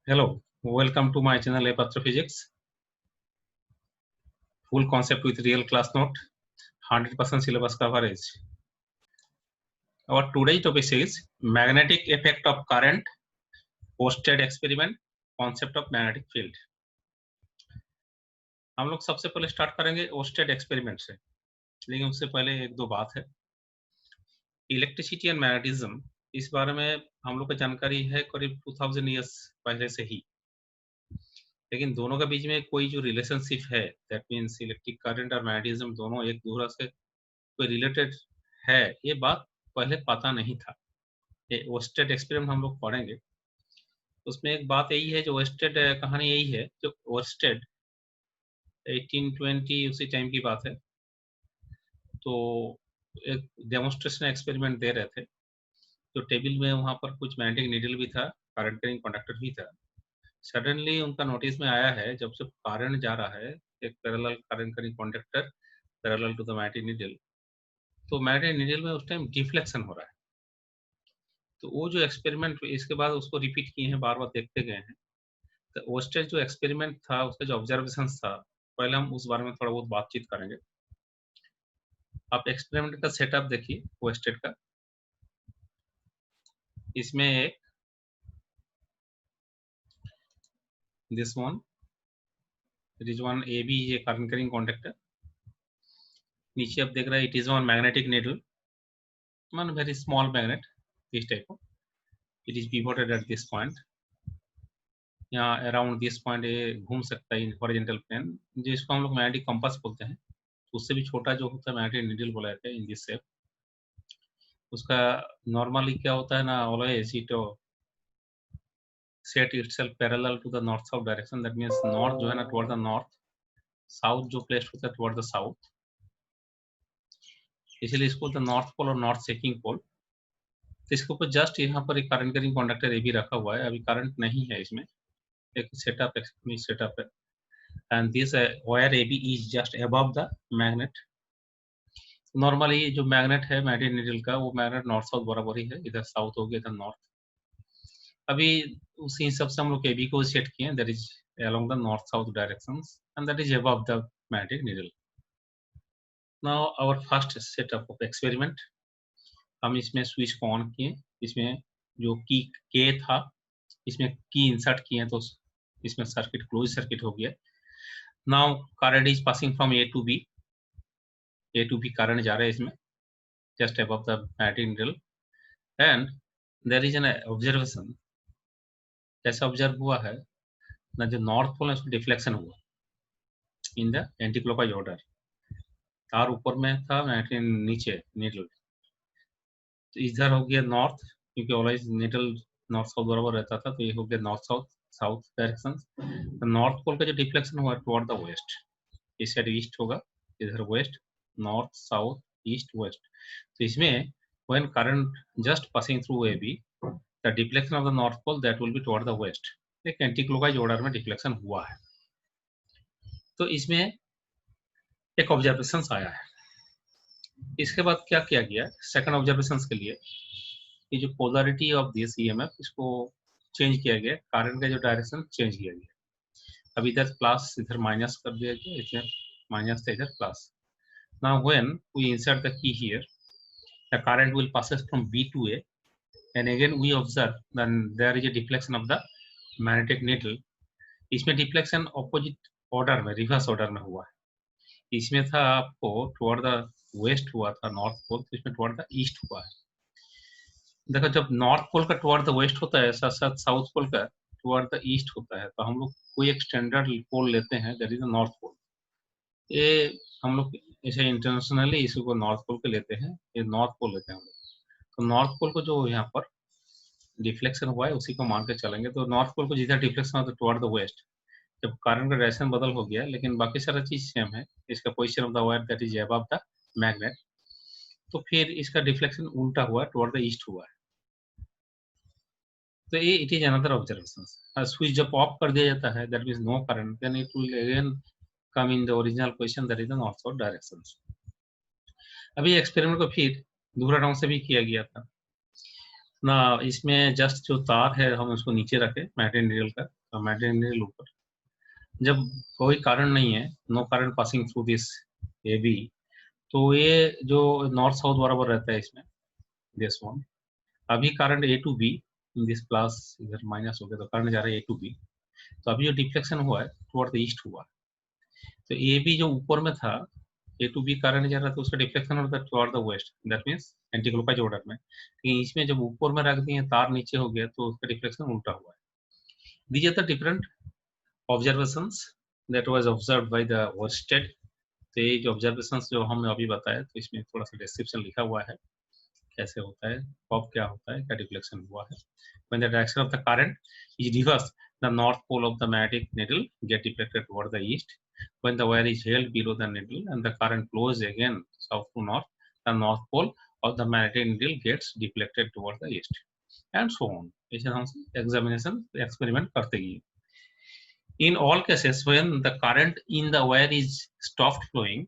Hello, welcome to my channel Apatra Physics. Full concept with real class note, 100% syllabus coverage. Our today's topic is magnetic effect of current, Oersted experiment, concept of magnetic field. हम लोग सबसे पहले start करेंगे ousted experiment से, लेकिन उससे पहले एक दो बात है। इलेक्ट्रिसिटी एंड मैग्नेटिज्म, इस बारे में हम लोग को जानकारी है करीब 2000 ईयर्स पहले से ही, लेकिन दोनों के बीच में कोई जो रिलेशनशिप है, दैट मीन्स इलेक्ट्रिक करंट और मैग्नेटिज्म दोनों एक दूसरे से कोई रिलेटेड है, ये बात पहले पता नहीं था। ये ओस्टेड एक्सपेरिमेंट हम लोग पढ़ेंगे, उसमें एक बात यही है, जो ओस्टेड कहानी यही है, जो ओस्टेड 1820 उसी टाइम की बात है, तो एक डेमोन्स्ट्रेशन एक्सपेरिमेंट दे रहे थे, तो टेबल में वहाँ पर कुछ मैग्नेटिक नीडल भी था, करंट कैरिंग कंडक्टर भी था। सडनली उनका नोटिस में आया है, जब से करंट जा रहा है एक parallel current carrying conductor parallel to the magnetic needle, तो मैग्नेटिक नीडल में उस टाइम डिफ्लेक्शन हो रहा है। तो वो जो एक्सपेरिमेंट इसके बाद उसको रिपीट किए हैं, बार बार देखते गए हैं। तो ओस्टेड जो एक्सपेरिमेंट था, उसका जो ऑब्जर्वेशन था, पहले हम उस बारे में थोड़ा बहुत बातचीत करेंगे। आप एक्सपेरिमेंट का सेटअप देखिए ओस्टेड का। इसमें एक this one, it is one AB is a current carrying conductor. नीचे आप देख रहे हैं, it is one magnetic needle, one very small magnet, this type of. It is pivoted at this point. यहाँ around this point ये घूम सकता है in horizontal plane, जिसको हम लोग मैग्नेटिक कंपास बोलते हैं। उससे भी छोटा जो होता है मैग्नेटिक नीडल बोला जाता है इन दिस शेप। उसका नॉर्मली क्या होता है ना, always it set itself parallel to the north south direction, that means north जो है ना टुवर्ड द नॉर्थ, साउथ जो प्लेस्ड होता है टुवर्ड द साउथ, इसलिए इसको बोलते हैं नॉर्थ पोल और नॉर्थ सेकिंग पोल। तो इसके ऊपर जस्ट यहाँ पर एक करंट कैरिंग कंडक्टर ये भी रखा हुआ है, अभी करंट नहीं है इसमें, एक सेटअप है, and this wire AB is just above the magnet. Normally जो मैग्नेट है मैग्नेटिक नीडल का, वो मैग्नेट नॉर्थ साउथ बराबर ही है, इधर साउथ हो गया इधर नॉर्थ। अभी उसी हिसाब से हम लोग AB को सेट किए, that is along the north south directions and that is above the magnetic needle. Now our first setup of experiment, हम इसमें स्विच को ऑन किए, इसमें जो की K था इसमें की इंसर्ट किए, तो इसमें सर्किट क्लोज सर्किट हो गया। Now current is passing from A to B current जा रहा है इसमें just above the magnetic needle, and there is an observation. ऐसा ऑब्जर्व हुआ है ना, जो नॉर्थ पोल है उसको डिफ्लेक्शन हुआ in the anti clockwise order. तार ऊपर में था, मैग्नेटिक नीचे नीडल, तो इधर हो गया नॉर्थ, क्योंकि ऑलवेज नीडल नॉर्थ साउथ बराबर रहता था, तो ये हो गया north south direction. North pole का जो डिफ्लेक्शन हुआ टुवर्ड द वेस्ट, इस साइड ईस्ट होगा, इधर west, north south east west. तो इसमें when current just passing through AB, the deflection of the north pole that will be toward the west. एक anti clockwise order में deflection हुआ है। तो इसमें एक ऑब्जर्वेशन आया है। इसके बाद क्या किया गया सेकंड ऑब्जर्वेशन के लिए, ये जो पोलरिटी ऑफ दिस EMF, इसको चेंज किया गया, करंट का जो डायरेक्शन चेंज किया गया। अब इधर प्लस इधर माइनस कर दिया गया, इधर माइनस था इधर plus. Now when we insert the key here, the current will passes from B to A, and again we observe then there is a deflection of the magnetic needle. इसमें deflection opposite order में, reverse order में हुआ है। इसमें था आपको toward the waste हुआ था नॉर्थ पोल, तो इसमें टुवर्ड द ईस्ट हुआ है। देखो, जब नॉर्थ पोल का टुवर्ड द वेस्ट होता है, साथ साथ साउथ पोल का टुवर्ड द ईस्ट होता है, तो हम लोग कोई एक स्टैंडर्ड पोल लेते हैं, that is the north pole. ये हम लोग ऐसे इंटरनेशनली इसको नॉर्थ पोल के लेते हैं, ये नॉर्थ पोल लेते हैं हम लोग। तो नॉर्थ पोल को जो यहाँ पर डिफ्लेक्शन हुआ है उसी को मान के चलेंगे। तो नॉर्थ पोल को जिधर डिफ्लेक्शन होता है टुवर्ड द वेस्ट, जब करंट का डायरेक्शन बदल हो गया, लेकिन बाकी सारा चीज सेम है, इसका position of the wire that is above the magnet, तो फिर इसका डिफ्लेक्शन उल्टा हुआ, टुवर्ड द ईस्ट हुआ है। तो ये it is another observation. Switch जब ऑफ कर दिया जाता है, that means no current, then it will again come in the original position, that is the north south direction. अभी एक्सपेरिमेंट को फिर दूसरा ढंग से भी किया गया था ना, इसमें जस्ट जो तार है हम उसको नीचे रखे मैग्नेटिक नीडल का, मैग्नेटिक नीडल ऊपर, जब कोई कारण नहीं है, no current passing through this A B, तो ये जो नॉर्थ साउथ बराबर रहता है इसमें, दिस वन। अभी current A to B, this plus इधर माइनस हो गया, तो करंट जा रहा है ए टू बी। तो अभी जो डिफ्लेक्शन हुआ है टुवर्ड द ईस्ट हुआ, तो ए बी जो ऊपर में था, ए टू बी करंट जा रहा था, उसका डिफ्लेक्शन होता है toward the west, that means anti clockwise order में। लेकिन इसमें जब ऊपर में रख दिए, तार नीचे हो गया, तो उसका डिफ्लेक्शन उल्टा हुआ है। These are the different observations that was observed by the Oersted. तो ये जो ऑब्जर्वेशंस जो हमने अभी बताया, तो इसमें थोड़ा सा डिस्क्रिप्शन लिखा हुआ है, कैसे होता है, कब क्या होता है, क्या डिफ्लेक्शन हुआ है। When the direction of the current is reversed, the north pole of the magnetic needle get deflected toward the east. When the wire is held below the needle and the current flows again south to north, the north pole of the magnetic needle gets deflected toward the east, and so on. इसे हम examination experiment करते ही। In all cases, when the current in the wire is stopped flowing,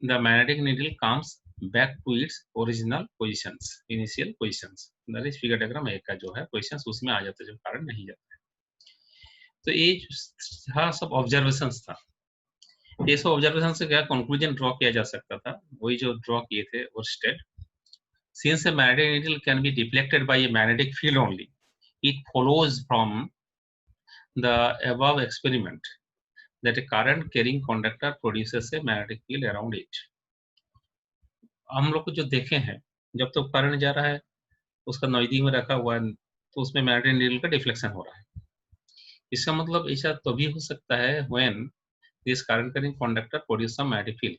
the magnetic needle comes back to its original positions, initial positions. That is figure diagram एक का जो है positions उसमें आ जाता है जब current नहीं जाता है। तो ये हाँ सब observations था। ये सब observations से क्या conclusion draw किया जा सकता था, वही जो draw किए थे और state. Since a magnetic needle can be deflected by a magnetic field only, it follows from the above experiment that a current carrying conductor produces a magnetic field around it. हम लोग को जो देखे हैं, जब तो करंट जा रहा है, उसका नजदीक में रखा हुआ है, तो उसमें मैग्नेटिक नीडल का डिफ्लेक्शन हो रहा है। इसका मतलब ऐसा तभी हो सकता है when this current carrying conductor produces some magnetic field,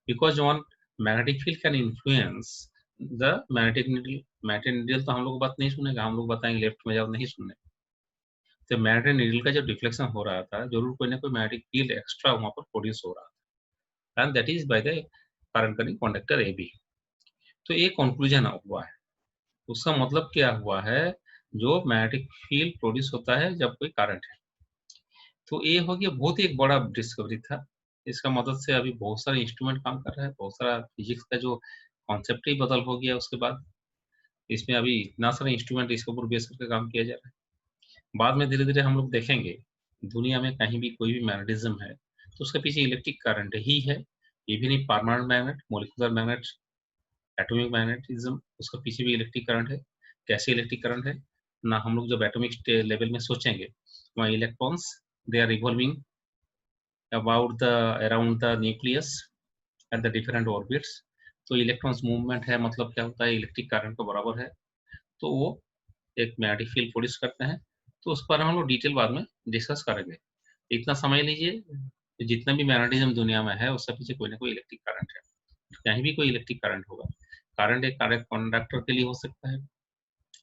because one magnetic field can influence the magnetic needle. magnetic needle तो हम लोग बात नहीं सुनेगा, हम लोग बताएंगे लेफ्ट में जाओ, नहीं सुनने। तो मैग्नेटिक नीडल का जो डिफ्लेक्शन हो रहा था, जरूर कोई ना कोई मैग्नेटिक फील्ड एक्स्ट्रा वहां पर प्रोड्यूस हो रहा था, and that is by the current carrying conductor A B. तो ये कंक्लूजन हुआ है। उसका मतलब क्या हुआ है, जो मैग्नेटिक फील्ड प्रोड्यूस होता है जब कोई करंट है। तो ये हो गया बहुत ही एक बड़ा डिस्कवरी था। इसका मदद से अभी बहुत सारे इंस्ट्रूमेंट काम कर रहा है, बहुत सारा फिजिक्स का जो कॉन्सेप्ट ही बदल हो गया उसके बाद। इसमें अभी इतना सारे इंस्ट्रूमेंट इसके ऊपर बेस करके काम किया जा रहा है। बाद में धीरे धीरे हम लोग देखेंगे दुनिया में कहीं भी कोई भी मैग्नेटिज्म है, तो उसके पीछे इलेक्ट्रिक करंट ही है। ये भी नहीं permanent magnet, molecular magnet, atomic magnetism, उसके पीछे भी इलेक्ट्रिक करंट है। कैसे इलेक्ट्रिक करंट है ना, हम लोग जब एटॉमिक लेवल में सोचेंगे, वहाँ electrons they are revolving about the around the nucleus at the different orbits. तो इलेक्ट्रॉन्स मूवमेंट है, मतलब क्या होता है, इलेक्ट्रिक करंट को बराबर है। तो वो एक मैग्नेटिक फील्ड प्रोड्यूस करते हैं। तो उस पर हम लोग डिटेल बाद में डिस्कस करेंगे। इतना समझ लीजिए, जितना भी मैग्नेटिज्म दुनिया में है उसके पीछे कोई ना कोई इलेक्ट्रिक करंट है। कहीं भी कोई इलेक्ट्रिक करंट होगा। करंट एक कंडक्टर के लिए हो सकता है,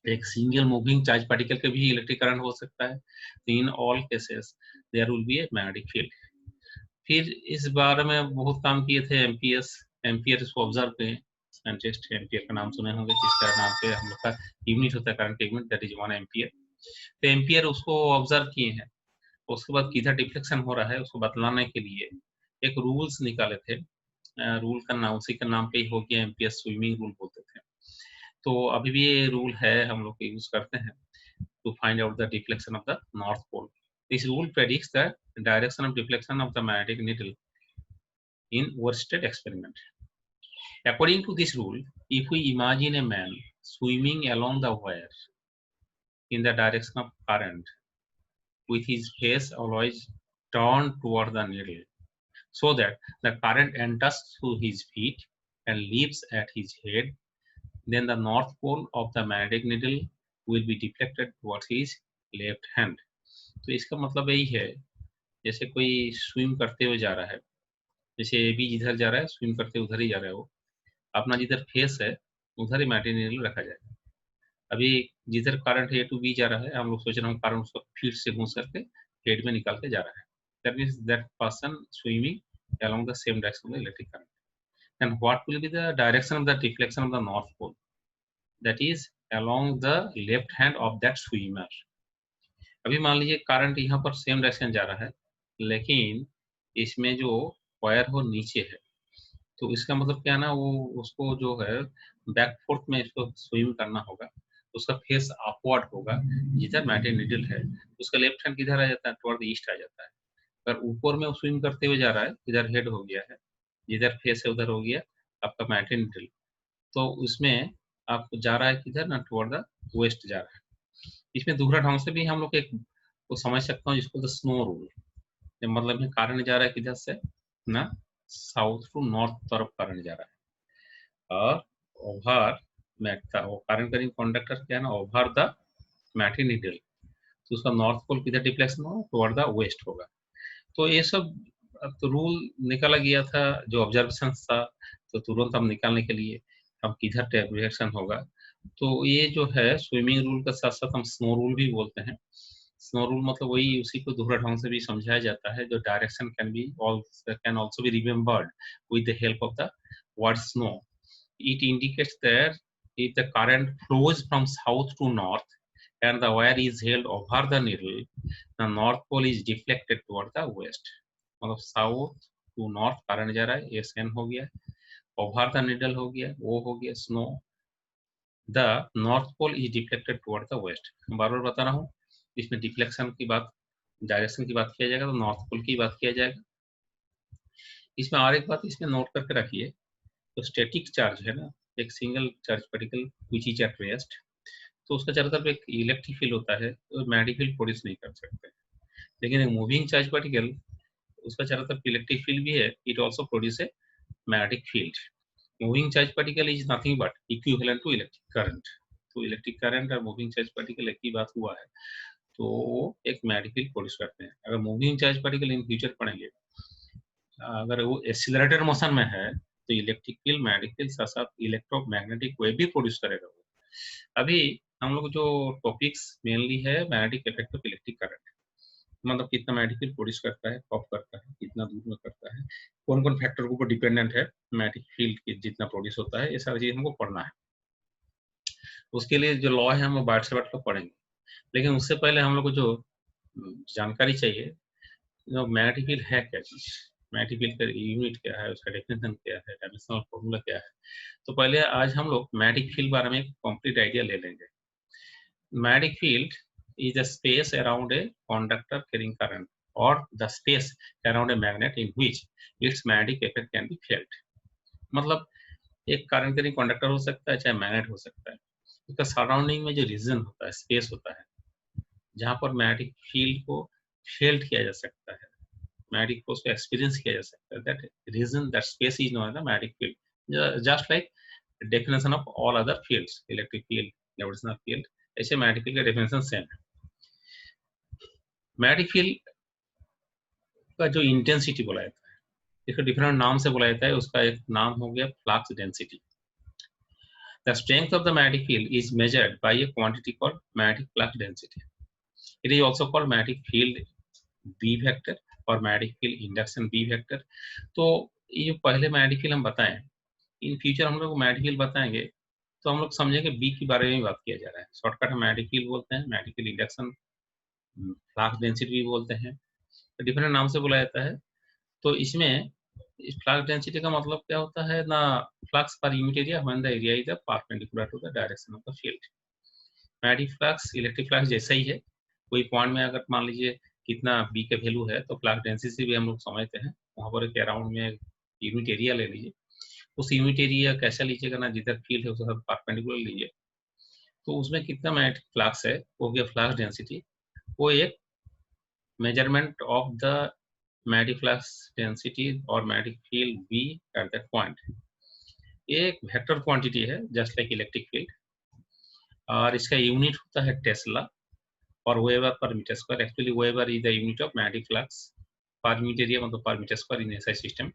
एक सिंगल मूविंग चार्ज पार्टिकल के भी इलेक्ट्रिक करंट हो सकता है। In all cases there will be a magnetic field. फिर इस बारे में बहुत काम किए थे एमपीएस। एम्पियर इसको ऑब्जर्व किए, टेस्ट एम्पियर का नाम सुने होंगे, जिसका नाम पे हम लोग का यूनिट होता है current unit, that is 1 ampere. तो एम्पियर उसको ऑब्जर्व किए हैं। उसके बाद किधर डिफ्लेक्शन हो रहा है उसको बतलाने के लिए एक रूल्स निकाले थे। रूल का नाम उसी के नाम पे ही हो गया, एम्पियर स्विमिंग रूल बोलते थे। तो अभी भी ये रूल है, हम लोग यूज करते हैं to find out the deflection of the north pole. This rule predicts the direction of deflection of the magnetic needle in worsted experiment. According to this rule, if we imagine a man swimming along the wire in the direction of current with his face always turned toward the needle, so that the current enters through his feet and leaves at his head, then the north pole of the magnetic needle will be deflected towards his left hand. तो इसका मतलब यही है, जैसे कोई swim करते हुए जा रहा है, जैसे ए बी जिधर जा रहा है स्विम करते उधर ही जा रहा है, वो अपना जिधर फेस है उधर ही मैग्नेटिक नीडल रखा जाएगा। अभी जिधर करंट ए टू बी जा रहा है, हम लोग सोच रहे हैं करंट उसको फीट से घुस करके हेड में निकाल के जा रहा है। That means that person swimming along the same direction of the electric current. And what will be the direction of the deflection of the north pole? That is along the left hand of that swimmer. अभी मान लीजिए current यहाँ पर same direction जा रहा है, लेकिन इसमें जो वायर हो नीचे है, तो इसका मतलब क्या है ना, वो उसको जो है बैक फोर्थ में इसको स्विम करना होगा। उसका फेस अपवर्ड होगा, जिधर मैग्नेटिक नीडल है उसका लेफ्ट हैंड किधर आ जाता है, टुवर्ड ईस्ट आ जाता है। अगर ऊपर में स्विंग करते हुए जा रहा है, इधर हेड हो गया है, जिधर फेस है उधर हो गया आपका मैग्नेटिक नीडल, तो उसमें आप जा रहा है किधर ना, टुवर्ड द वेस्ट जा रहा है। इसमें दूसरा ढंग से भी हम लोग एक को समझ सकता हूँ, जिसको द स्नो रूल, मतलब में कारण जा रहा है किधर से ना, साउथ टू नॉर्थ तरफ कारण जा रहा है। और ओवर वो कारण करिंग कंडक्टर क्या है ना, ओवर द मैग्नेटिक नीडल, तो उसका नॉर्थ पोल किधर डिफ्लेक्शन होगा, टुवर्ड द वेस्ट होगा। तो ये सब तो रूल निकाला गया था, जो ऑब्जर्वेशन था, तो तुरंत हम निकालने के लिए हम किधर डायरेक्शन होगा। तो ये जो है स्विमिंग रूल का साथ साथ हम स्नो रूल भी बोलते हैं। स्नो रूल मतलब वही, उसी को दूसरा ढंग से भी समझाया जाता है, जो direction can also be remembered with the help of the word snow. It indicates that if the current flows from south to north and the wire is held over the needle, the north pole is deflected toward the west. मतलब south to north current जा रहा है, S N हो गया, over the needle हो गया, वो हो गया snow, the north pole is deflected toward the west. बार बार बता रहा हूँ, इसमें डिफ्लेक्शन की बात, डायरेक्शन की बात किया जाएगा तो नॉर्थ पोल की बात किया जाएगा। इसमें और एक बात इसमें नोट करके रखिए, तो स्टैटिक चार्ज है ना, एक single charge particle which is at rest, तो उसका चारों तरफ एक इलेक्ट्रिक फील्ड होता है, तो मैग्नेटिक फील्ड प्रोड्यूस नहीं कर सकते। लेकिन एक मूविंग चार्ज पार्टिकल, उसका चारों तरफ इलेक्ट्रिक फील्ड भी है, it also produce a magnetic field. Moving charge particle is nothing but equivalent to electric current. तो इलेक्ट्रिक करंट और मूविंग चार्ज पार्टिकल एक ही बात हुआ है, तो वो एक मैग्नेटिक फील्ड प्रोड्यूस करते हैं। अगर moving charge particle in future पढ़ेंगे, अगर वो एक्सीलरेटेड मोशन में है, तो इलेक्ट्रिक फील्ड, मैग्नेटिक फील्ड, साथ साथ इलेक्ट्रोमैग्नेटिक वेव भी प्रोड्यूस करेगा वो। अभी हम लोग जो टॉपिक्स मेनली है magnetic effect of electric current, मतलब कितना मैग्नेटिक फील्ड प्रोड्यूस करता है, कब करता है, कितना दूर में करता है, कौन कौन फैक्टर के ऊपर डिपेंडेंट है मैग्नेटिक फील्ड की जितना प्रोड्यूस होता है, ये सारी चीज हमको पढ़ना है। उसके लिए जो लॉ है हम बार से बार पढ़ेंगे, लेकिन उससे पहले हम लोग को जो जानकारी चाहिए, जो मैग्नेटिक फील्ड है क्या चीज, मैग्नेटिक फील्ड का यूनिट क्या है, उसका डेफिनेशन क्या है, डायमेंशनल फॉर्मूला क्या है। तो पहले आज हम लोग मैग्नेटिक फील्ड बारे में एक कंप्लीट आइडिया ले लेंगे। Magnetic field is the space around a conductor carrying current or the space around a magnet in which its magnetic effect can be felt. मतलब एक करंट कैरिंग कंडक्टर हो सकता है, चाहे मैग्नेट हो सकता है, उसका सराउंडिंग में जो रीजन होता है, स्पेस होता है, जहां पर मैग्नेटिक फील्ड को फेल्ट किया जा सकता है, मैग्नेटिक फोर्स को एक्सपीरियंस किया जा सकता है, that reason, that space is known as the magnetic field. Just like definition of all other fields, electric field, gravitational field, ऐसे मैग्नेटिक फील्ड का डेफिनेशन सेम है। मैग्नेटिक फील्ड का जो इंटेंसिटी बोला जाता है, इसको डिफरेंट नाम से बुलाया जाता है, उसका एक नाम हो गया flux density. The strength of the magnetic field is measured by a quantity called magnetic flux density. It is also called magnetic field B vector और magnetic field induction B vector. तो ये जो पहले मैग्नेटिक फील्ड हम बताएं, in future हम लोग magnetic field बताएंगे तो हम लोग समझेंगे बी के बारे में बात किया जा रहा है। शॉर्टकट हम मैग्नेटिक फील्ड बोलते हैं, magnetic field induction flux density भी बोलते हैं, तो डिफरेंट नाम से बुलाया जाता है। तो इसमें फ्लक्स डेंसिटी का मतलब क्या होता है ना, फ्लक्स पर unit area when the area is perpendicular to the direction of the field. Magnetic flux electric flux जैसा ही है, कोई पॉइंट में अगर मान लीजिए कितना बी का वैल्यू है, तो फ्लक्स डेंसिटी भी हम लोग समझते हैं, वहां पर एक अराउंड में यूनिट एरिया ले लीजिए, उस यूनिट एरिया कैसा लीजिएगा ना, जिधर फील्ड है उसका परपेंडिकुलर लीजिए, तो उसमें कितना मैग्नेटिक फ्लक्स है वो गया फ्लक्स डेंसिटी। वो एक measurement of the magnetic flux density और magnetic field B at that point. ये एक वेक्टर क्वांटिटी है जस्ट लाइक इलेक्ट्रिक फील्ड, और इसका यूनिट होता है टेस्ला और weber per metre square. Actually weber is the unit of magnetic flux per metre area, मतलब per metre square in SI system,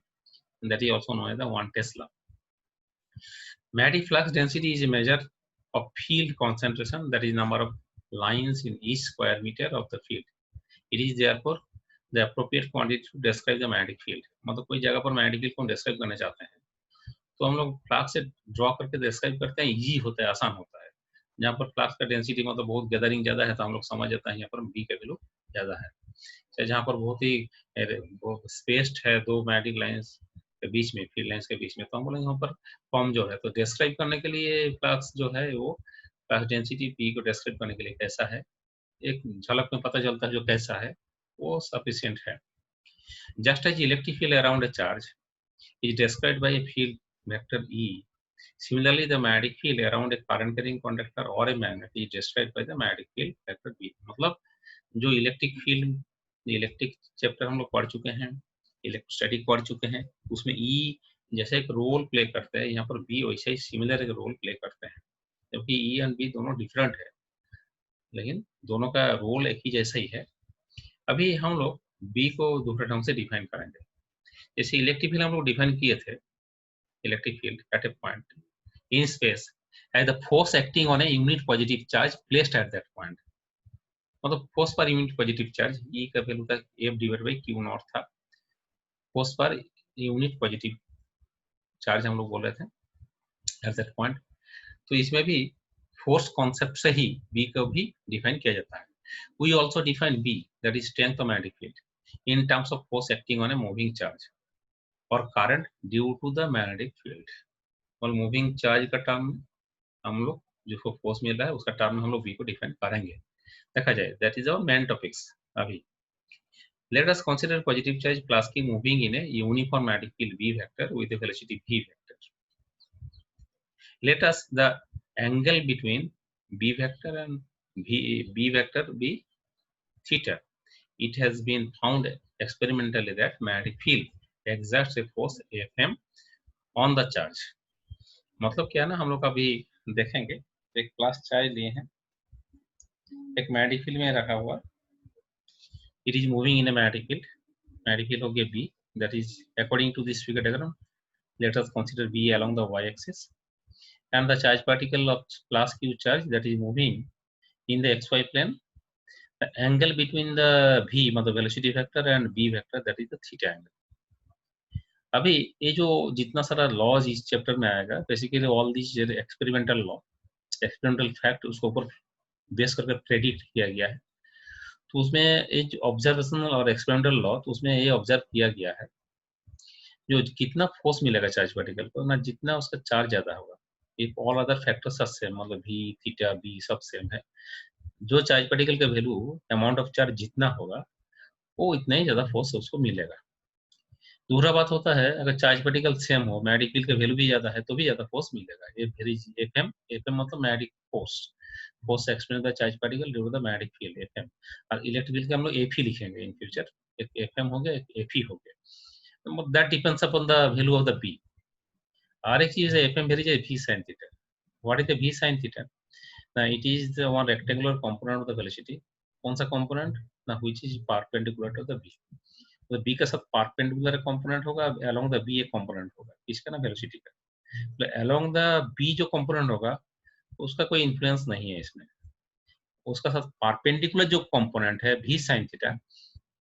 that is also known as the 1 tesla. Magnetic flux density is a measure of field concentration, that is number of lines in each square meter of the field. It is therefore the appropriate quantity to describe the magnetic field. मतलब कोई जगह पर magnetic field को describe करना चाहते हैं तो हम लोग फ्लक्स से ड्रॉ करके डिस्क्राइब करते हैं, इजी होता है, आसान होता है। जहाँ पर फ्लक्स का डेंसिटी मतलब बहुत गैदरिंग ज्यादा है तो हम लोग समझ जाता है यहाँ पर बी का वैल्यू ज्यादा है। चाहे जहाँ पर बहुत ही स्पेस्ड है दो मैग्नेटिक लाइंस के बीच में, फील्ड लाइंस के बीच में, तो हम बोलेंगे यहाँ पर कम जो है, तो डिस्क्राइब करने के लिए फ्लक्स जो है वो क्लास डेंसिटी P को डिस्क्राइब करने के लिए कैसा है, एक झलक में पता चलता है जो कैसा है वो सफिशिएंट है। Just as electric field around a charge is described by a field vector E, similarly the magnetic field around a current carrying conductor or a magnet is described by the magnetic field vector B। मतलब जो electric field, electric chapter हम लोग पढ़ चुके हैं, electrostatic पढ़ चुके हैं, उसमें E जैसे एक रोल प्ले करता है, यहाँ पर B वैसे ही सिमिलर एक रोल प्ले करते हैं, जबकि E एंड B दोनों डिफरेंट है, लेकिन दोनों का रोल एक ही जैसा ही है। अभी हम लोग B को दूसरे ढंग से डिफाइन करेंगे। जैसे इलेक्ट्रिक फील्ड हम लोग डिफाइन किए थे, electric field at a point in space as the force acting on a unit positive charge placed at that point. मतलब force per unit positive charge E का वैल्यू था F/Q0 था, force per unit positive charge हम लोग बोल रहे थे eight that point. तो इसमें भी फोर्स कॉन्सेप्ट से ही B को भी डिफाइन किया जाता है। We also define B, that is strength of magnetic field, in terms of force acting on a moving charge और current due to the magnetic field. और मूविंग चार्ज का term हम लोग जिसको फोर्स मिल रहा है उसका टर्म हम लोग V को डिफाइन करेंगे, देखा जाए। That is our main topics. अभी let us consider positive charge plus Q moving in a uniform magnetic field V vector with a velocity V vector. Let us the angle between B vector and B vector be theta. It has been found experimentally that magnetic field exerts a force Fm on the charge। मतलब क्या ना, हम लोग अभी देखेंगे, एक class charge लिए हैं, एक मैग्नेटिक फील्ड में रखा हुआ, it is moving in a magnetic field, magnetic field हो गया B, that is according to this figure diagram, let us consider B along the y-axis and the charge particle of class Q charge that is moving in the xy plane, the angle between the V मतलब velocity vector and B vector that is the theta angle। अभी ये जो जितना सारा laws इस chapter में आएगा, basically all this experimental law, experimental fact उसके ऊपर बेस करके प्रेडिक्ट किया गया है। तो उसमें एक ऑब्जर्वेशनल और एक्सपेरिमेंटल लॉ, तो उसमें ये ऑब्जर्व किया गया है जो कितना फोर्स मिलेगा चार्ज पार्टिकल को ना, जितना उसका चार्ज ज्यादा होगा, if all other factors are same, मतलब V थीटा B सब सेम है, जो चार्ज पार्टिकल का वैल्यू अमाउंट ऑफ चार्ज जितना होगा वो इतना ही ज्यादा फोर्स उसको मिलेगा। दूसरा बात होता है, अगर चार्ज पार्टिकल सेम हो, मैग्नेटिक फील्ड का वैल्यू भी ज्यादा है तो भी ज्यादा फोर्स मिलेगा। ये वेरी FM मतलब magnetic force, force experience the charge particle due to the magnetic field FM। और इलेक्ट्रिक फील्ड के हम लोग Fe लिखेंगे इन फ्यूचर, एक FM हो गया, एक Fe हो गया, that depends upon the value of the B। और एक चीज है FM वेरी है V sin theta. What is the V sin theta? ना it is the one rectangular component of the velocity. कौन सा कंपोनेंट ना, which is perpendicular to the B। तो B का साथ परपेंडिकुलर कंपोनेंट होगा, अलोंग द B एक कंपोनेंट होगा, इसका ना वेलोसिटी का, तो अलोंग द B जो कंपोनेंट होगा उसका कोई इन्फ्लुएंस नहीं है इसमें, उसका साथ परपेंडिकुलर जो कंपोनेंट है V sin theta,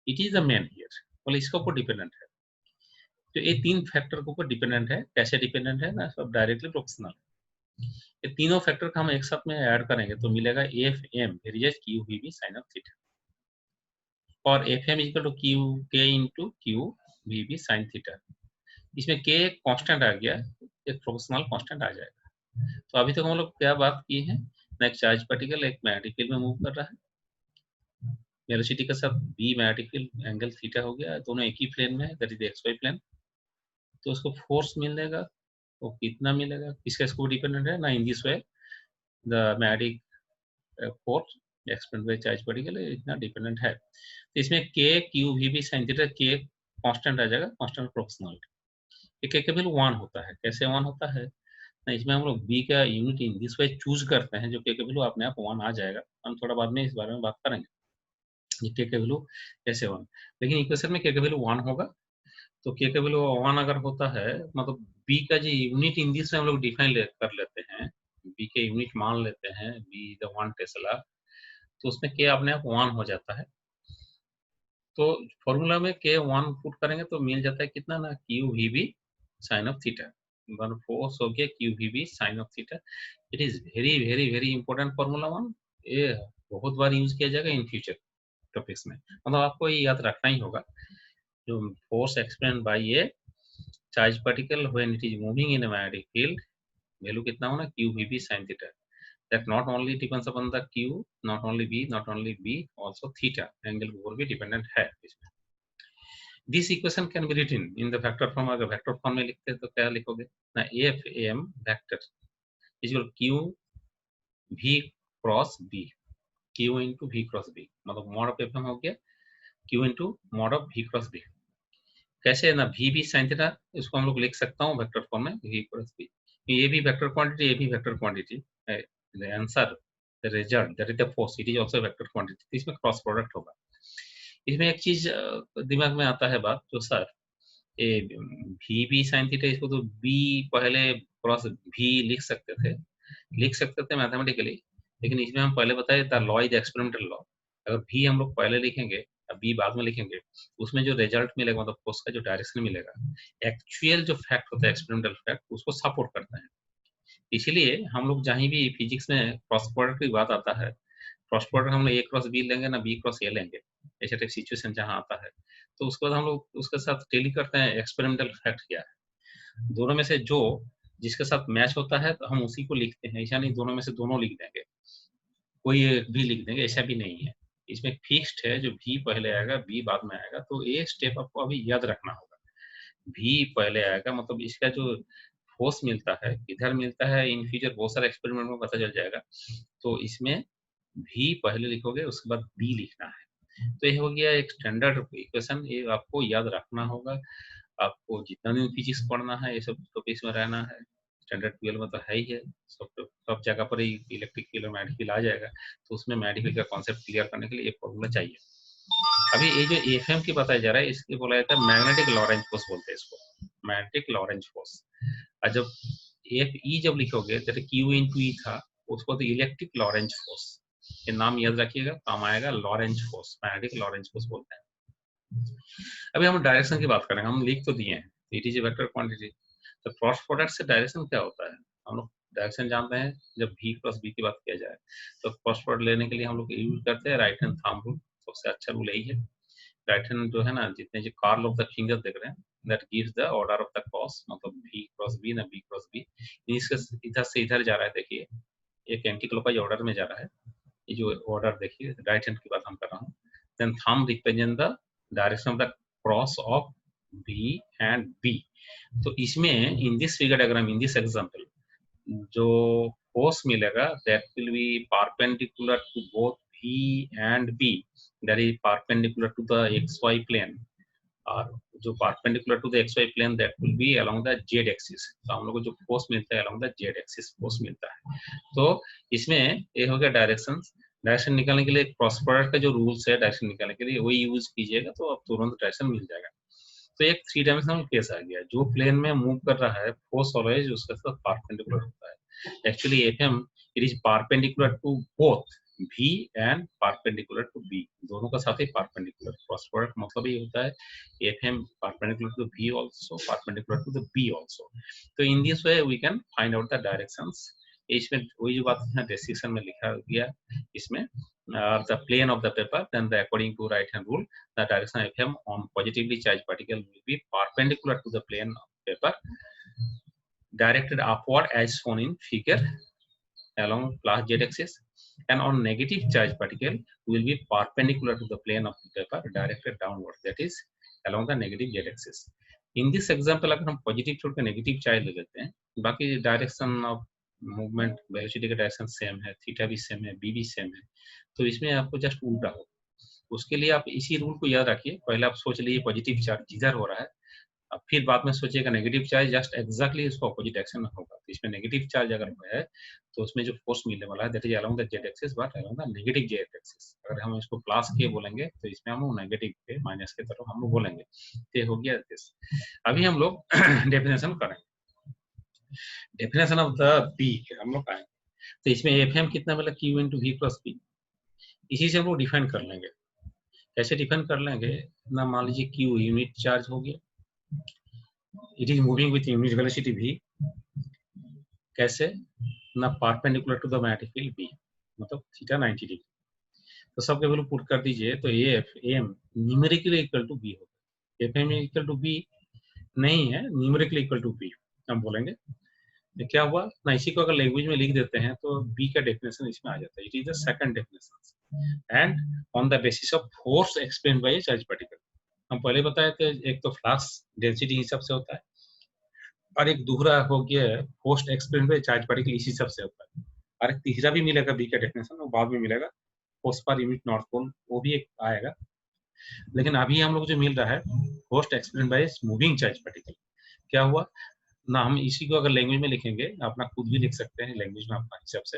it is the main here, बोले इसके ऊपर डिपेंडेंट है। तो ये तीन फैक्टर के ऊपर डिपेंडेंट है। कैसे डिपेंडेंट है ना, सब डायरेक्टली प्रोपोर्शनल। ये तीनों फैक्टर का हम एक साथ में ऐड करेंगे तो मिलेगा FM Q V B sin of theta, और FM equal to K into Q V B sin theta. इसमें K एक कांस्टेंट आ गया, एक प्रोपोर्शनल कांस्टेंट आ जाएगा। तो अभी तक हम लोग क्या बात की है ना, एक चार्ज पार्टिकल एक मैग्नेटिक फील्ड में मूव कर रहा है, वेलोसिटी के साथ B magnetic field angle theta हो गया, दोनों एक ही प्लेन में है, दैट इज XY प्लेन। तो उसको फोर्स मिलेगा, वो कितना मिलेगा, किसके इसको डिपेंडेंट है ना, in this way the magnetic force expend by charge particle इतना डिपेंडेंट है। तो इसमें K Q V B sin theta K constant आ जाएगा, कांस्टेंट प्रोपोर्शनल। ये K का वैल्यू 1 होता है। कैसे 1 होता है ना, इसमें हम लोग B का unit in this way choose करते हैं, जो K का वैल्यू अपने आप 1 आ जाएगा। हम थोड़ा बाद में इस बारे में बात करेंगे K का वैल्यू कैसे 1, लेकिन इक्वेशन में K का वैल्यू 1 होगा। तो K का वैल्यू 1 अगर होता है, मतलब B का जो यूनिट इन दिस हम लोग डिफाइन कर लेते हैं, B के यूनिट मान लेते हैं B द 1 टेस्ला, तो उसमें K अपने आप 1 हो जाता है। तो फॉर्मूला में K 1 पुट करेंगे तो मिल जाता है कितना ना, Q V B sin of theta. Force हो गया Q V B sin of theta. It is very very very important formula 1, ये बहुत बार यूज किया जाएगा इन फ्यूचर टॉपिक्स में, मतलब आपको ये याद रखना ही होगा। जो force explained by a charge particle when it is moving in a magnetic field, value कितना होना, Q V B sin theta, that not only depends upon the Q, not only V, not only B, also theta angle के ऊपर भी dependent है इसमें. This equation can be written in the vector form. अगर vector form में लिखते हैं तो क्या लिखोगे ना, AFM vector is equal Q V cross B, Q into V cross B, मतलब mod of FM हो गया Q into mod of V cross B. कैसे है ना, V भी sin थीटा, इसको हम लोग लिख सकता हूँ वेक्टर फॉर्म में V cross B. ये भी वेक्टर क्वांटिटी, ये भी vector quantity. The answer, the result, that is the force, it is also a vector quantity. इसमें क्रॉस प्रोडक्ट होगा. इसमें एक चीज दिमाग में आता है बात, तो सर ये V भी sin थीटा, इसको तो B पहले क्रॉस V लिख सकते थे मैथमेटिकली, लेकिन इसमें हम पहले बताए the law is experimental law. अगर V हम लोग पहले लिखेंगे, B बाद में लिखेंगे, उसमें जो रिजल्ट मिलेगा, मतलब फोर्स का जो डायरेक्शन मिलेगा, एक्चुअल जो फैक्ट होता है, एक्सपेरिमेंटल फैक्ट, उसको सपोर्ट करता है. इसीलिए हम लोग जहाँ भी फिजिक्स में क्रॉस प्रोडक्ट की बात आता है, क्रॉस प्रोडक्ट हम लोग A क्रॉस B लेंगे ना, B क्रॉस A लेंगे, ऐसे टाइप सिचुएशन जहाँ आता है, तो उसके बाद हम लोग उसके साथ टेली करते हैं एक्सपेरिमेंटल फैक्ट क्या है. दोनों में से जो जिसके साथ मैच होता है तो हम उसी को लिखते हैं. ऐसा नहीं दोनों में से दोनों लिख देंगे, कोई एक भी लिख देंगे, ऐसा भी नहीं है. इसमें फिक्स्ड है, जो V पहले आएगा B बाद में आएगा. तो ये स्टेप आपको अभी याद रखना होगा. V पहले आएगा, मतलब इसका जो फोर्स मिलता है किधर मिलता है, इन फ्यूचर बहुत सारे एक्सपेरिमेंट में पता चल जाएगा. तो इसमें V पहले लिखोगे, उसके बाद B लिखना है. तो ये हो गया एक स्टैंडर्ड इक्वेशन, ये आपको याद रखना होगा. आपको जितना भी फिजिक्स पढ़ना है, ये सब टॉपिक्स में रहना है. स्टैंडर्ड 12 में तो है ही है, सब जगह पर ही इलेक्ट्रिक फील्ड और मैग्नेटिक फील्ड आ जाएगा. तो उसमें मैग्नेटिक फील्ड का कॉन्सेप्ट क्लियर करने के लिए एक फॉर्मूला चाहिए. अभी ये जो एफएम की बताया जा रहा है, इसके बोला जाता है मैग्नेटिक लॉरेंज फोर्स बोलते हैं इसको, मैग्नेटिक लॉरेंज फोर्स. और जब एफ ई जब लिखोगे, जैसे क्यू इंटू ई था, उसको तो इलेक्ट्रिक लॉरेंज फोर्स, ये नाम याद रखिएगा, काम आएगा. Lorentz force, magnetic Lorentz force बोलते हैं. अभी हम डायरेक्शन की बात करेंगे, हम लिख तो दिए हैं, it is a vector quantity. तो क्रॉस प्रोडक्ट से डायरेक्शन क्या होता है, हम लोग डायरेक्शन जानते हैं. जब V क्रॉस B की बात किया जाए, तो क्रॉस प्रोडक्ट लेने के लिए हम लोग यूज करते हैं राइट हैंड थंब रूल. सबसे अच्छा रूल यही है. राइट हैंड जो है ना, जितने जो कार्ल ऑफ द फिंगर देख रहे हैं, that gives the order of the cross, मतलब V क्रॉस B ना B क्रॉस B. इसके इधर से इधर जा रहा है, देखिए एक एंटी क्लॉकवाइज ऑर्डर में जा रहा है. ये जो ऑर्डर देखिए, राइट हैंड की बात हम कर रहा हूँ. Then thumb represent the direction of the cross of B and B. तो इसमें in this figure diagram, in this example, जो फोर्स मिलेगा that will be perpendicular to both V and B, that is perpendicular to the XY plane. और जो perpendicular to the XY plane, that will be along the Z axis. तो हम लोग को जो force मिलता है along the Z axis force मिलता है. तो इसमें ये हो गया डायरेक्शन. डायरेक्शन निकालने के लिए क्रॉस प्रोडक्ट का जो रूल्स है डायरेक्शन निकालने के लिए, वही यूज कीजिएगा, तो आप तुरंत डायरेक्शन मिल जाएगा. तो एक 3 डायमेंशनल केस आ गया, जो प्लेन में मूव कर रहा है फोर्स ऑलवेज उसके साथ परपेंडिकुलर होता है. Actually FM it is perpendicular to both V and perpendicular to B, दोनों का साथ ही परपेंडिकुलर. क्रॉस प्रोडक्ट मतलब ये होता है FM perpendicular to V also, perpendicular to the B also. तो in this way we can find out the directions. इसमें वही जो बात है डिस्क्रिप्शन में लिखा गया, इसमें the plane of the paper, then according to right hand rule, the direction of FM on positively charged particle will be perpendicular to the plane of paper, directed upward as shown in figure along plus Z axis, and on negative charged particle will be perpendicular to the plane of the paper, directed downward, that is along the negative Z axis. In this example, अगर हम positive छोड़ के negative charge ले लेते हैं, बाकी direction of movement, velocity का direction same है, थीटा भी सेम है, B भी सेम है. तो इसमें आपको जस्ट उल्टा हो. उसके लिए आप इसी रूल को याद रखिए. पहले आप सोच लीजिए पॉजिटिव चार्ज जिधर हो रहा है, अब फिर बाद में सोचिएगा नेगेटिव चार्ज जस्ट एग्जैक्टली उसका ऑपोजिट एक्शन में होगा. तो इसमें नेगेटिव चार्ज अगर है तो उसमें जो फोर्स मिलने वाला है that is along the Z axis, but along the negative Z axis. अगर हम इसको प्लस के बोलेंगे तो इसमें हम नेगेटिव के माइनस के तरफ हम लोग बोलेंगे. ये हो गया दिस. अभी हम लोग डेफिनेशन करेंगे. डेफिनेशन ऑफ द B हम लोग आएंगे. तो इसमें एफएम कितना मिला, Q into V plus B. इसी से हम लोग डिफाइन कर लेंगे. कैसे डिफाइन कर लेंगे ना, मान लीजिए Q यूनिट चार्ज हो गया, it is moving with unit velocity V. कैसे ना, perpendicular to the magnetic field B, मतलब थीटा 90 डिग्री. तो सबके वैल्यू पुट कर दीजिए, तो M numerically equal to B होगा. एफएम इक्वल टू B नहीं है, न्यूमेरिकली इक्वल टू B हम बोलेंगे. तो क्या हुआ ना, इसी को अगर लैंग्वेज में लिख देते हैं तो बी का डेफिनेशन इसमें आ जाता है, it is the second definition and on the basis of force explain by charge particle. हम पहले बताए थे एक तो फ्लक्स डेंसिटी हिसाब से होता है और एक दूसरा हो गया force explain by charge particle इसी हिसाब से होता है, और एक तीसरा भी मिलेगा बी का डेफिनेशन, वो बाद में मिलेगा, force per unit north pole, वो भी एक आएगा। लेकिन अभी हम लोग जो मिल रहा है force explain by moving charge particle. क्या हुआ ना, हम इसी को अगर लैंग्वेज में लिखेंगे, अपना खुद भी लिख सकते हैं लैंग्वेज में अपना हिसाब से,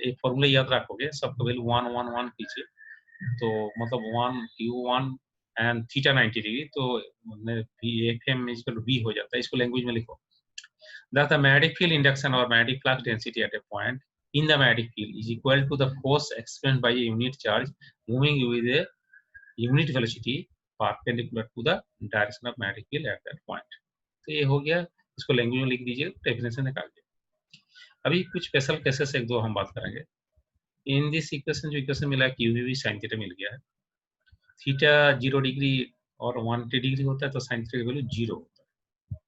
एक फॉर्मूला याद रखोगे, सबका वैल्यू 1 1 1 कीजिए, तो मतलब 1 q1 एंड थीटा 90 डिग्री, तो एफएम इक्वल टू v हो जाता है। इसको लैंग्वेज में लिखो, द मैग्नेटिक फील्ड इंडक्शन और magnetic flux density at a point in the magnetic field is equal to the force experienced by a unit charge moving with a unit velocity perpendicular to the direction of magnetic field at that point। तो ये हो गया, इसको language में लिख दीजिए, definition निकाल दीजिए। अभी कुछ स्पेशल केसेस एक दो हम बात करेंगे। इन दिस इक्वेशन जो इक्वेशन मिला है क्यू वी साइन थीटा मिल गया है, थीटा 0 डिग्री और 180 डिग्री होता है तो साइन थीटा की वैल्यू 0 होता है।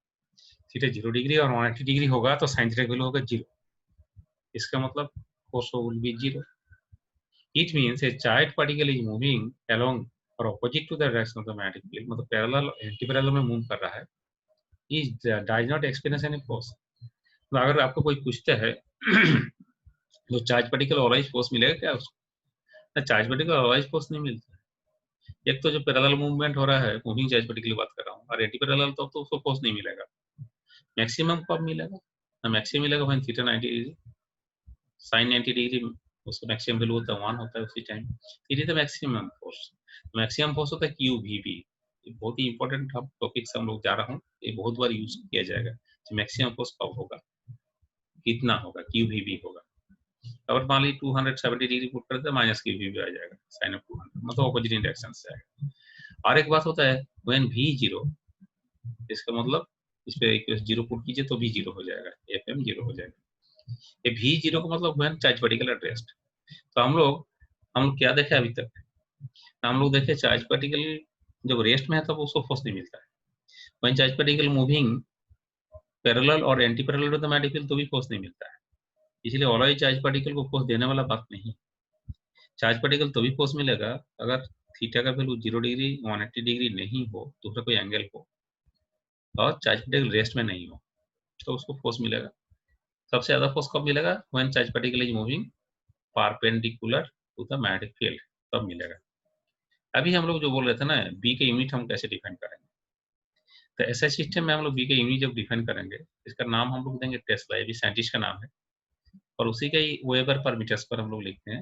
थीटा 0 डिग्री और 180 डिग्री होगा तो साइन थीटा की वैल्यू होगा 0, इसका मतलब cos will be 0। It means a charged particle is moving along or opposite to the direction of the magnetic field, मतलब पैरेलल एंटी पैरेलल में मूव कर रहा है, is does not experience any force। तो अगर आपको कोई पूछता है जो चार्ज पार्टिकल ऑलवेज फोर्स मिलेगा क्या उसको, ना चार्ज पार्टिकल ऑलवेज फोर्स नहीं मिलता है। एक तो जो पैरेलल मूवमेंट हो रहा है, मूविंग चार्ज पार्टिकल की बात कर रहा हूँ, और एंटी पैरेलल तो उसको फोर्स नहीं मिलेगा। मैक्सिमम कब मिलेगा ना, मैक्सिमम मिलेगा when theta 90 degree, sine 90 degree, उसका मैक्सिमम वैल्यू होता है 1 होता है उसी time, it is the maximum force. Maximum force होता है क्यू वी बी। बहुत ही इंपॉर्टेंट टॉपिक से हम लोग जा रहा हूँ, ये बहुत बार यूज किया जाएगा। तो मैक्सिमम फोर्स कब होगा, कितना होगा, क्यू वी बी होगा। अगर मान ली 270 डिग्री पुट करते हैं माइनस क्यू वी बी आ जाएगा, साइन ऑफ 200, मतलब ऑपोजिट डायरेक्शन से आएगा। और एक बात होता है व्हेन वी 0, इसका मतलब इस पे 0 पुट कीजिए तो भी 0 हो जाएगा, एफ एम 0 हो जाएगा। ये भी 0 का मतलब when charge particle at rest. तो हम लोग क्या देखे अभी तक, हम लोग देखे चार्ज पार्टिकल जब रेस्ट में है तब उसको फोर्स नहीं मिलता है, वहीं चार्ज पार्टिकल मूविंग पैरेलल और anti parallel to the magnetic field तो भी फोर्स नहीं मिलता है। इसलिए ऑलवेज चार्ज पार्टिकल को फोर्स देने वाला बात नहीं। चार्ज पार्टिकल तो भी फोर्स मिलेगा अगर थीटा का वैल्यू 0 डिग्री 180 डिग्री नहीं हो, दूसरा कोई एंगल हो, और चार्ज पार्टिकल रेस्ट में नहीं हो, तो उसको फोर्स मिलेगा। सबसे ज्यादा फोर्स कब मिलेगा, when charge particle is moving perpendicular to the magnetic field, तब मिलेगा। अभी हम लोग जो बोल रहे थे ना, बी के यूनिट हम कैसे डिफाइन करेंगे, तो ऐसे सिस्टम में हम लोग बी के यूनिट जब डिफाइन करेंगे, इसका नाम हम लोग देंगे टेस्ला, ये भी साइंटिस्ट का नाम है, और उसी का ही वेबर पर मीटर्स पर हम लोग लिखते हैं।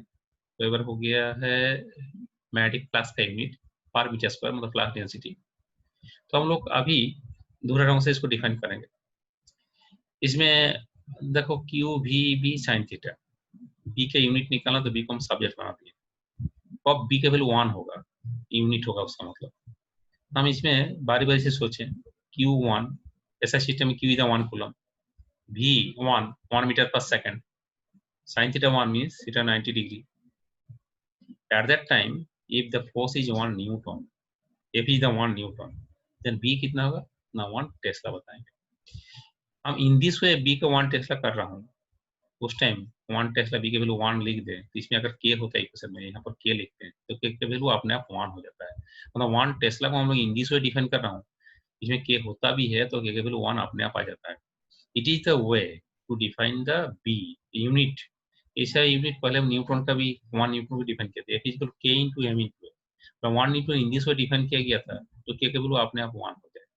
वेबर हो गया है मैग्नेटिक फ्लक्स का यूनिट पर मीटर स्क्वायर, मतलब फ्लक्स डेंसिटी। तो हम लोग अभी दूसरे रंग से इसको डिफाइन करेंगे। इसमें देखो Q V B sine theta, B का यूनिट निकालना तो बी को हम सब्जेक्ट बना दिए, अब बी का वैल्यू 1 होगा, यूनिट होगा उसका मतलब। हम इसमें बारी बारी से सोचें, Q1 ऐसा सिस्टम में Q is the 1 coulomb, V1 1 meter per second, sin theta 1 means theta 90 degree। At that time, if the force is 1 Newton, F is the 1 Newton, then B कितना होगा ना 1 टेस्ला बताएंगे। हम इन दिस वे B का 1 Tesla कर रहा हूँ, उस टाइम 1 टेस्ला B के वैल्यू 1 लिख दें, तो इसमें अगर K होता है इक्वेशन में, यहाँ पर K लिखते हैं तो K का वैल्यू अपने आप 1 हो जाता है। मतलब 1 टेस्ला को हम लोग इन दिस वे डिफाइन कर रहा हूँ, इसमें K होता भी है तो K का वैल्यू 1 अपने आप आ जाता है। It is the way to define the B unit. ऐसा यूनिट पहले हम न्यूट्रॉन का भी 1 न्यूट्रॉन भी डिफाइन किया था, F equal K into M into A, तो 1 neutron in this way define किया गया था, तो K का वैल्यू अपने आप 1 हो जाए।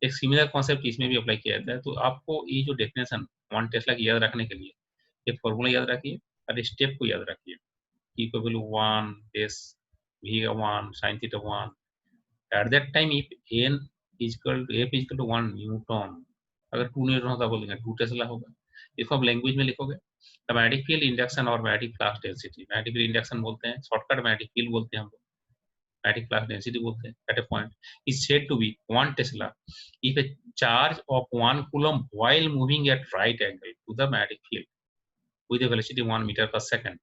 एक सिमिलर कॉन्सेप्ट इसमें भी अप्लाई किया जाता है। तो आपको ये जो डेफिनेशन 1 टेस्ला की याद रखने के लिए एक फॉर्मूला याद रखिए और स्टेप को याद रखिए। K का वैल्यू 1, S V का 1, sin theta 1, at that time if N equal to F equal to 1 newton, अगर 2 न्यूटन होता बोलेंगे 2 टेस्ला होगा। इसको आप लैंग्वेज में लिखोगे, तो मैग्नेटिक फील्ड इंडक्शन और magnetic flux density, magnetic field induction बोलते हैं, शॉर्टकट मैग्नेटिक फील्ड बोलते हैं हम लोग, मैग्नेटिक फ्लक्स डेंसिटी बोलते हैं, at a point is said to be 1 tesla if a charge of 1 coulomb while moving at right angle to the magnetic field with a velocity 1 meter per second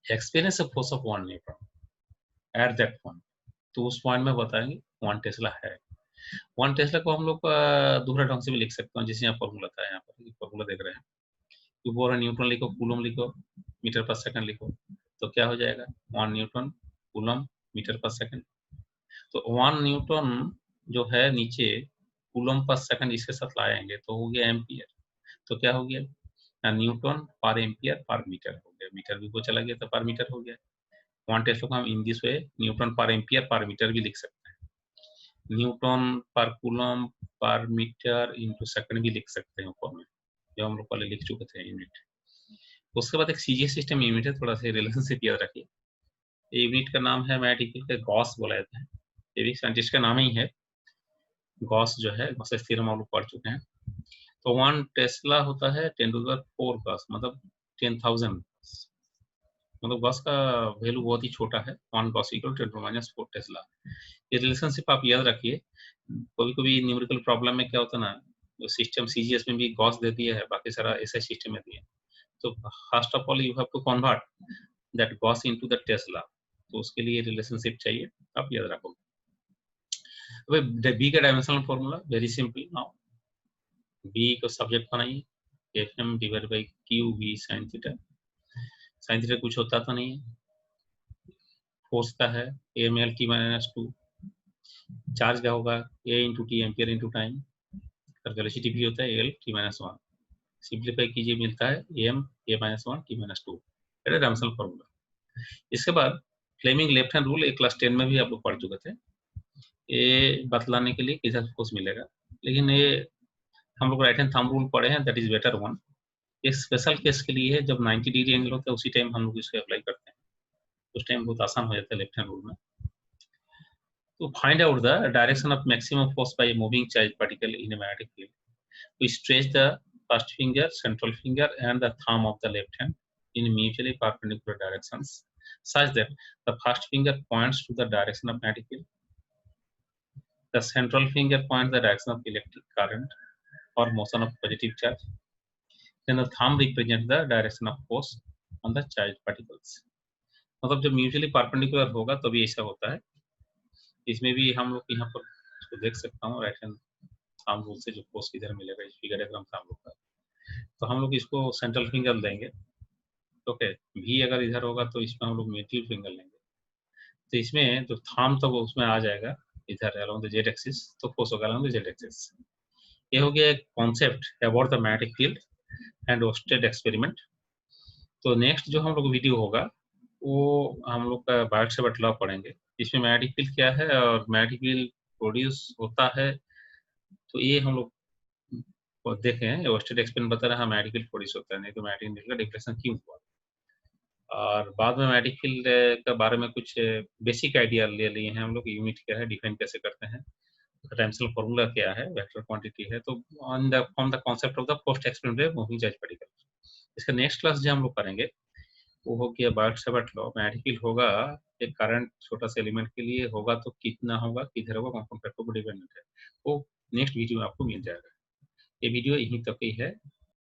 experience a force of 1 Newton at that point। तो उस point में बताएंगे 1 Tesla है। One Tesla को हम लोग दूसरा ढंग से भी लिख सकते हैं, जैसे यहाँ फॉर्मूला था, यहाँ पर फॉर्मूला देख रहे हैं, तो बोल रहा न्यूटन लिखो, कूलम लिखो, मीटर पर सेकंड लिखो, तो क्या हो जाएगा 1 न्यूटन कूलम मीटर पर सेकंड। तो 1 न्यूटन जो है नीचे, कूलम पर सेकंड इसके साथ लाएंगे तो हो गया एम्पियर। तो क्या हो गया न्यूटन पर एम्पियर पर मीटर हो गया, मीटर भी वो चला गया तो पर मीटर हो गया। वन टेस्ला को हम इन दिस वे न्यूटन पर एम्पियर पर मीटर भी लिख सकते हैं, न्यूटन पर coulomb per metre into second भी लिख सकते हैं ऊपर में, जो हम लोग पहले लिख चुके थे यूनिट। उसके बाद एक सीजीएस सिस्टम यूनिट है, थोड़ा सा रिलेशनशिप याद रखिए। यूनिट का नाम है मैथमेटिकल गॉस बोला जाता है, ये भी साइंटिस्ट का नाम ही है गॉस, जो है गॉस थ्योरम हम लोग पढ़ चुके हैं। तो 1 टेस्ला होता है 10⁴ गॉस, मतलब 10,000, मतलब गॉस का वैल्यू बहुत ही छोटा है, 1 गॉस इक्वल 10⁻⁴ टेस्ला। ये रिलेशनशिप आप याद रखिए। कभी कभी न्यूमेरिकल प्रॉब्लम में क्या होता है ना, जो सिस्टम सीजीएस में भी गॉस दे दिया है, बाकी सारा ऐसा सिस्टम में दिया है, तो first of all you have to convert that gauss into the tesla, तो उसके लिए रिलेशनशिप चाहिए, आप याद रखो। बी का dimensional formula very simple. Now B को सब्जेक्ट बनाइए, FM divide by Q B sine theta. Sine theta कुछ होता तो नहीं है, फोर्स का है M L T minus 2, charge का होगा A into T ampere into time, velocity भी होता है एल टी माइनस 1, सिंप्लीफाई कीजिए मिलता है M A minus 1 T minus 2, dimensional formula. इसके बाद फ्लेमिंग लेफ्ट हैंड रूल एक क्लास 10 में भी आप लोग पढ़ चुके थे, ये बतलाने के लिए किधर फोर्स मिलेगा, लेकिन ये हम लोग राइट हैंड थंब रूल पढ़े हैं, दैट इज बेटर वन। एक स्पेशल केस के लिए है, जब 90 डिग्री एंगल होता है उसी टाइम हम लोग इसको अप्लाई करते हैं, उस टाइम बहुत आसान हो जाता है लेफ्ट हैंड रूल में। तो find out the direction of maximum force by moving charge particle in a magnetic field, we stretch the first finger, central finger and the thumb of the left hand in mutually perpendicular directions such that the first finger points to the direction of magnetic field, the central finger points the direction of electric current or motion of positive charge, then the thumb represents the direction of force on the charged particles। मतलब जब mutually perpendicular होगा तभी ऐसा होता है। इसमें भी हम लोग यहाँ पर इसको देख सकता हूँ, राइट हैंड थंब रूल से जो फोर्स किधर मिलेगा, इस फिगर डायग्राम से हम लोग का, तो हम लोग इसको सेंट्रल फिंगर देंगे, ओके। भी अगर इधर होगा तो इसमें हम लोग मिडिल फिंगर लेंगे, तो इसमें जो थंब तो वो उसमें आ जाएगा इधर अलोंग द जेड एक्सिस, तो फोर्स होगा अलोंग द जेड एक्सिस। ये हो गया एक concept about the magnetic field and ousted experiment. तो नेक्स्ट जो हम लोग वीडियो होगा वो हम लोग का बायोट-सावर्ट लॉ पढ़ेंगे, इसमें मैग्नेटिक फील्ड क्या है और मैग्नेटिक फील्ड प्रोड्यूस होता है, तो ये हम लोग देखें। ओस्टेड एक्सपेरिमेंट बता रहा है मैग्नेटिक फील्ड प्रोड्यूस होता है, नहीं तो मैग्नेटिक फील्ड का डिफ्लेक्शन क्यों हुआ, और बाद में मैग्नेटिक फील्ड के बारे में कुछ बेसिक आइडिया ले लिए हैं हम लोग, यूनिट क्या है, डिफाइन कैसे करते हैं, डायमेंशनल फॉर्मूला क्या है, वेक्टर क्वांटिटी है, तो on the from the concept of the first experiment moving charge particle. इसका नेक्स्ट क्लास जो हम लोग करेंगे वो हो गया बायोट-सावर्ट लॉ। मैग्नेटिक फील्ड होगा एक करंट छोटा सा एलिमेंट के लिए होगा तो कितना होगा, किधर होगा, कौन-कौन फैक्टर पर डिपेंडेंट है, वो नेक्स्ट वीडियो में आपको मिल जाएगा। ये वीडियो यहीं तक ही है।